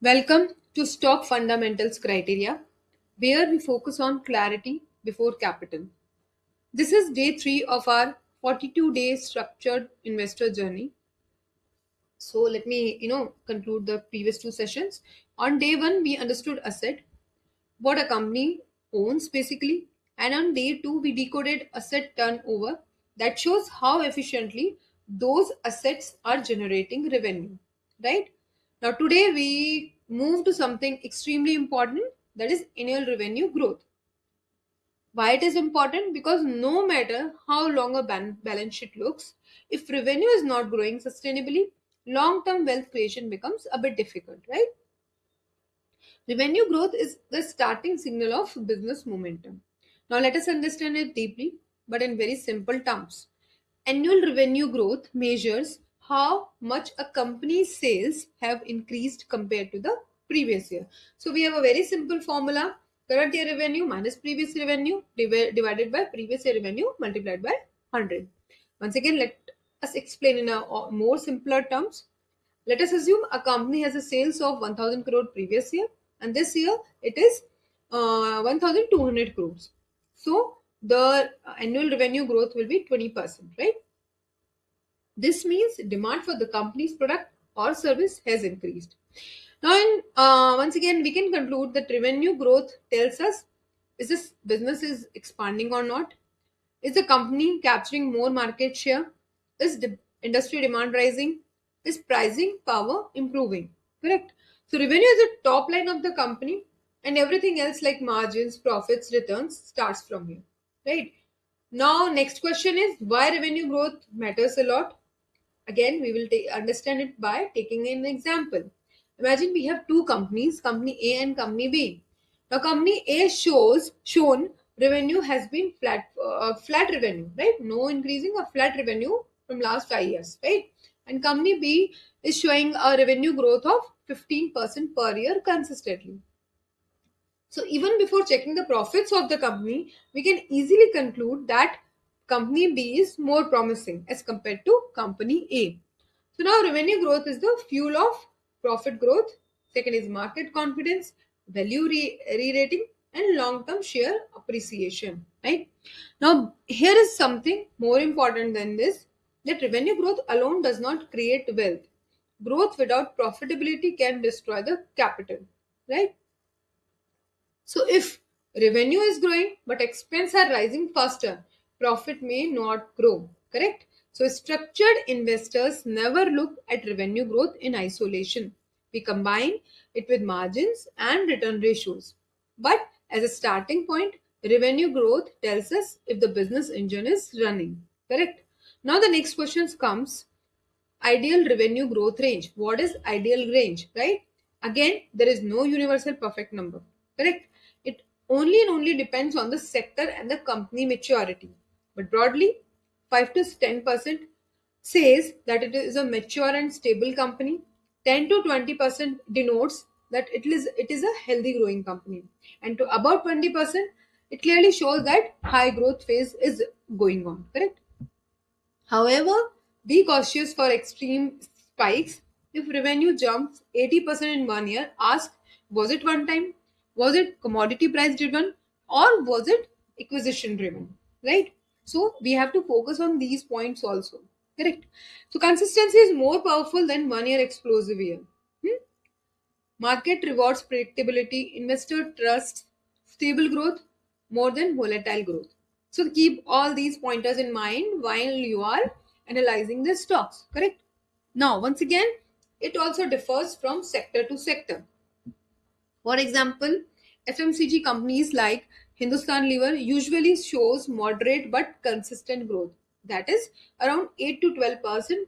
Welcome to Stock Fundamentals Criteria, where we focus on clarity before capital. This is day 3 of our 42-day structured investor journey. So let me, conclude the previous two sessions. On day 1, we understood asset, what a company owns basically, and on day 2, we decoded asset turnover that shows how efficiently those assets are generating revenue, right? Now today we move to something extremely important, that is annual revenue growth. Why it is important? Because no matter how long a balance sheet looks, if revenue is not growing sustainably, long term wealth creation becomes a bit difficult, right? Revenue growth is the starting signal of business momentum. Now, let us understand it deeply, but in very simple terms. Annual revenue growth measures how much a company's sales have increased compared to the previous year. So, we have a very simple formula: current year revenue minus previous revenue divided by previous year revenue multiplied by 100. Once again, let us explain in a more simpler terms. Let us assume a company has a sales of 1000 crore previous year, and this year it is 1200 crores. So the annual revenue growth will be 20%, right? This means demand for the company's product or service has increased. Now, once again, we can conclude that revenue growth tells us, is this business is expanding or not? Is the company capturing more market share? Is industry demand rising? Is pricing power improving? Correct. So revenue is the top line of the company, and everything else like margins, profits, returns starts from here. Right. Now, next question is why revenue growth matters a lot. Again, we will understand it by taking an example. Imagine we have two companies, company A and company B. Now, company A shown revenue has been flat revenue, right? No increasing, a flat revenue from last 5 years, right? And company B is showing a revenue growth of 15% per year consistently. So even before checking the profits of the company, we can easily conclude that company B is more promising as compared to company A. So now revenue growth is the fuel of profit growth. Second is market confidence, value re-rating, and long-term share appreciation. Right? Now here is something more important than this, that revenue growth alone does not create wealth. Growth without profitability can destroy the capital. Right? So if revenue is growing but expense are rising faster, profit may not grow. Correct? So structured investors never look at revenue growth in isolation. We combine it with margins and return ratios. But as a starting point, revenue growth tells us if the business engine is running. Correct? Now the next question comes, ideal revenue growth range. What is ideal range, right? Again, there is no universal perfect number. Correct? It only and only depends on the sector and the company maturity. But broadly, 5 to 10% says that it is a mature and stable company. 10 to 20% denotes that it is a healthy growing company, and to about 20% it clearly shows that high growth phase is going on. Correct? However, be cautious for extreme spikes. If revenue jumps 80% in 1 year, ask, was it one time? Was it commodity price driven? Or was it acquisition driven? Right? So we have to focus on these points also. Correct? So consistency is more powerful than 1 year explosive year. Hmm? Market rewards predictability, investor trusts stable growth more than volatile growth. So keep all these pointers in mind while you are analyzing the stocks, correct? Now, once again, it also differs from sector to sector. For example, FMCG companies like Hindustan Lever usually shows moderate but consistent growth. That is around 8 to 12%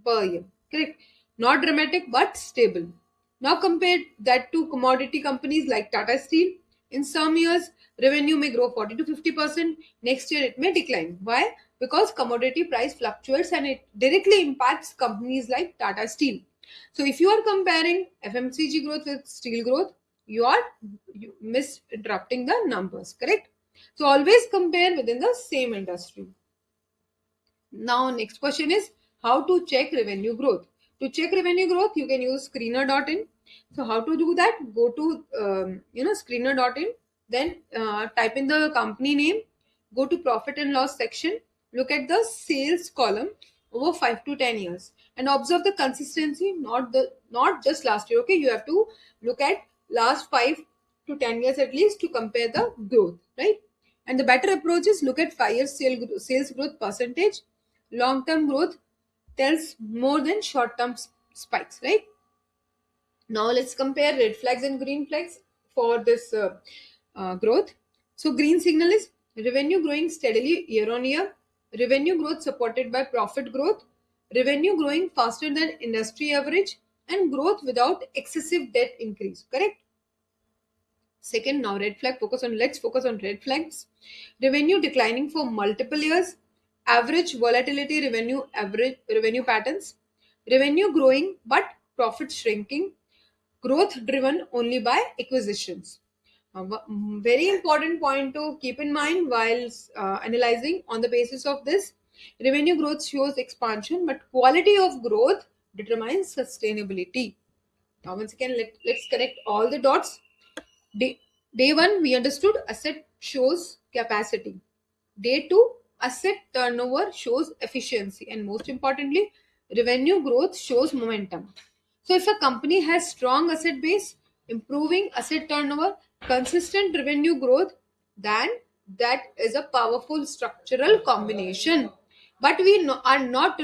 per year. Correct? Not dramatic but stable. Now compare that to commodity companies like Tata Steel. In some years, revenue may grow 40 to 50%. Next year, it may decline. Why? Because commodity price fluctuates and it directly impacts companies like Tata Steel. So if you are comparing FMCG growth with steel growth, you are misinterpreting the numbers. Correct? So always compare within the same industry. Now next question is how to check revenue growth. To check revenue growth, you can use screener.in. So how to do that? Go to screener.in, then type in the company name, go to profit and loss section, look at the sales column over 5 to 10 years, and observe the consistency, not just last year. Okay, you have to look at last 5 to 10 years at least to compare the growth, right? And the better approach is look at 5 years sales growth percentage. Long term growth tells more than short term spikes, right? Now let's compare red flags and green flags for this growth. So green signal is revenue growing steadily year on year, revenue growth supported by profit growth, revenue growing faster than industry average, and growth without excessive debt increase. Correct? Second, now red flag. Let's focus on red flags. Revenue declining for multiple years, average volatility revenue patterns, revenue growing but profit shrinking, growth driven only by acquisitions. Very important point to keep in mind while analyzing on the basis of this. Revenue growth shows expansion, but quality of growth determines sustainability. Now, once again, let's connect all the dots. Day, day one, we understood asset shows capacity. Day two, asset turnover shows efficiency. And most importantly, revenue growth shows momentum. So, if a company has strong asset base, improving asset turnover, consistent revenue growth, then that is a powerful structural combination. But we are not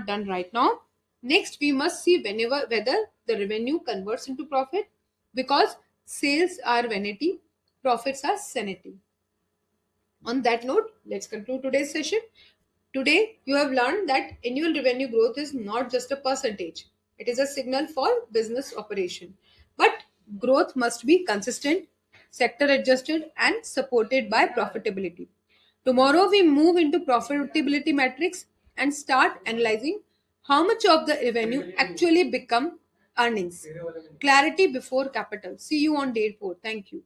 done right now. Next, we must see whether the revenue converts into profit, because sales are vanity, profits are sanity. On that note, let's conclude today's session. Today, you have learned that annual revenue growth is not just a percentage, it is a signal for business operation. But growth must be consistent, sector adjusted, and supported by profitability. Tomorrow, we move into profitability metrics and start analyzing how much of the revenue actually become earnings. Clarity before capital. See you on day 4. Thank you.